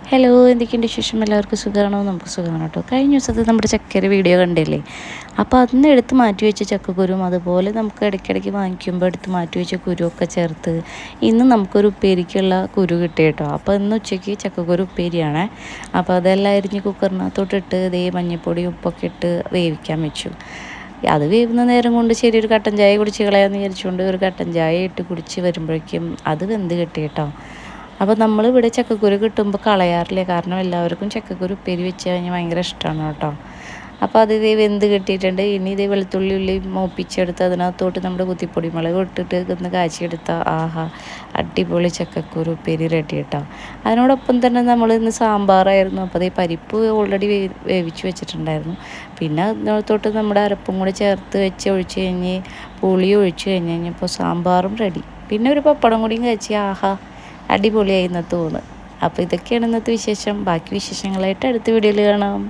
Hello, എന്തൊക്കെയുണ്ട് വിശേഷം? എല്ലാവർക്കും സുഖമാണോ? നമുക്ക് സുഖമാണ് കേട്ടോ. കഴിഞ്ഞ ദിവസത്തെ നമ്മുടെ ചക്കര വീഡിയോ കണ്ടില്ലേ? അപ്പോൾ അതിന് എടുത്ത് മാറ്റി വെച്ച ചക്കക്കുരും അതുപോലെ നമുക്ക് ഇടയ്ക്കിടയ്ക്ക് വാങ്ങിക്കുമ്പോൾ എടുത്ത് മാറ്റി വെച്ച കുരുവൊക്കെ ചേർത്ത് ഇന്ന് നമുക്കൊരു ഉപ്പേരിക്കുള്ള കുരു കിട്ടി കേട്ടോ. അപ്പോൾ ഇന്ന് ഉച്ചയ്ക്ക് ചക്കക്കുരു ഉപ്പേരിയാണ്. അപ്പോൾ അതെല്ലാം അരിഞ്ഞ് കുക്കറിനകത്തോട്ടിട്ട് ഇതേ മഞ്ഞൾപ്പൊടി ഉപ്പൊക്കെ ഇട്ട് വേവിക്കാൻ വെച്ചു. അത് വേവുന്ന നേരം കൊണ്ട് ശരി ഒരു കട്ടൻ ചായ കുടിച്ച് കളയാമെന്ന് വിചാരിച്ചുകൊണ്ട് ഒരു കട്ടൻ ചായ ഇട്ട് കുടിച്ച് വരുമ്പോഴേക്കും അത് വെന്ത് കിട്ടി കേട്ടോ. അപ്പോൾ നമ്മളിവിടെ ചക്കക്കുരു കിട്ടുമ്പോൾ കളയാറില്ല, കാരണം എല്ലാവർക്കും ചക്കക്കുരു ഉപ്പേരി വെച്ച് കഴിഞ്ഞാൽ ഭയങ്കര ഇഷ്ടമാണ് കേട്ടോ. അപ്പോൾ അത് ഇതേ വെന്ത് കിട്ടിയിട്ടുണ്ട്. ഇനി ഇതേ വെളുത്തുള്ളി ഉള്ളി മൂപ്പിച്ചെടുത്ത് അതിനകത്തോട്ട് നമ്മുടെ കുത്തിപ്പൊടി മുളക് ഇട്ടിട്ട് ഒന്ന് കാച്ചിയെടുത്ത ആഹാ അടിപൊളി ചക്കക്കുരു ഉപ്പേരി റെഡി കേട്ടോ. അതിനോടൊപ്പം തന്നെ നമ്മൾ ഇന്ന് സാമ്പാറായിരുന്നു. അപ്പോൾ അതേ പരിപ്പ് ഓൾറെഡി വേവിച്ച് വെച്ചിട്ടുണ്ടായിരുന്നു. പിന്നെ അതിനകത്തോട്ട് നമ്മുടെ അരപ്പും കൂടി ചേർത്ത് വെച്ച് ഒഴിച്ച് കഴിഞ്ഞ് പുളി ഒഴിച്ച് കഴിഞ്ഞപ്പോൾ സാമ്പാറും റെഡി. പിന്നെ ഒരു പപ്പടം കൂടിയും കഴിച്ച് ആഹാ അടിപൊളിയായി എന്ന് തോന്നുന്നു. അപ്പോൾ ഇതൊക്കെയാണ് ഇന്നത്തെ വിശേഷം. ബാക്കി വിശേഷങ്ങളായിട്ട് അടുത്ത വീഡിയോയിൽ കാണാം.